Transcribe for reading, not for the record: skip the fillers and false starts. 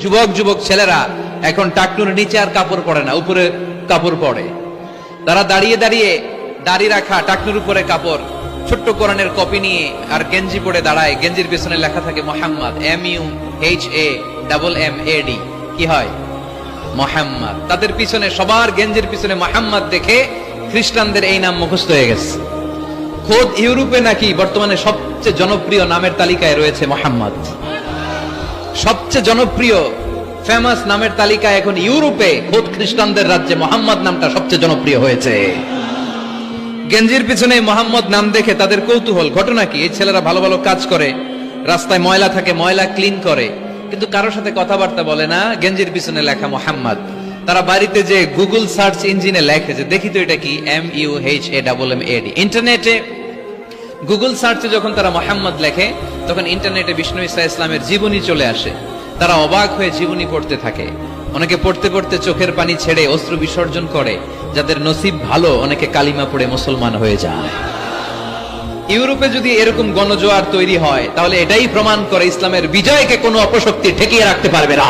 যুবক যুবক ছেলেরা এখন টাকনুর নিচে আর কাপড় পরে না, উপরে কাপড় পরে। তারা দাঁড়িয়ে দাঁড়িয়ে দাড়ি রাখা, টাকনুর উপরে কাপড়, ছোট্ট কোরআনের কপি নিয়ে আর গেঞ্জি পরে দাঁড়ায়। গেঞ্জির পিছনে লেখা থাকে মোহাম্মদ, MUHAMMAD। কি হয়? মোহাম্মদ। তাদের পিছনে, সবার গেঞ্জির পিছনে মোহাম্মদ দেখে খ্রিস্টানদের এই নাম মুখস্থ হয়ে গেছে। খোদ ইউরোপে নাকি বর্তমানে সবচেয়ে জনপ্রিয় নামের তালিকায় রয়েছে মোহাম্মদ। সবচেয়ে জনপ্রিয় ফেমাস নামের তালিকায় এখন ইউরোপে খোদ খ্রিস্টানদের রাজ্যে মোহাম্মদ নামটা সবচেয়ে জনপ্রিয় হয়েছে। গেঞ্জির পিছনে মোহাম্মদ নাম দেখে তাদের কৌতূহল। ঘটনা কি? এই ছেলেরা ভালো ভালো কাজ করে, রাস্তায় ময়লা থাকে, ময়লা ক্লিন করে, কিন্তু কারোর সাথে কথাবার্তা বলে না। গেঞ্জির পিছনে লেখা মোহাম্মদ। তারা বাড়িতে যে গুগল সার্চ ইঞ্জিনে লেখে যে দেখি তো এটা কি, MUHAMMAD। ইন্টারনেটে গুগল সার্চে যখন তারা মোহাম্মদ লেখে, তখন ইন্টারনেটে বিষ্ণু ঈসা ইসলামের জীবনী চলে আসে। তারা অবাক হয়ে জীবনী পড়তে থাকে। অনেকে পড়তে পড়তে চোখের পানি ছেড়ে অশ্রু বিসর্জন করে। যাদের নসিব ভালো, অনেকে কালিমা পড়ে মুসলমান হয়ে যায়। ইউরোপে যদি এরকম গণজোয়ার তৈরি হয়, তাহলে এটাই প্রমাণ করে ইসলামের বিজয়কে কোনো অপশক্তি ঠেকিয়ে রাখতে পারবে না।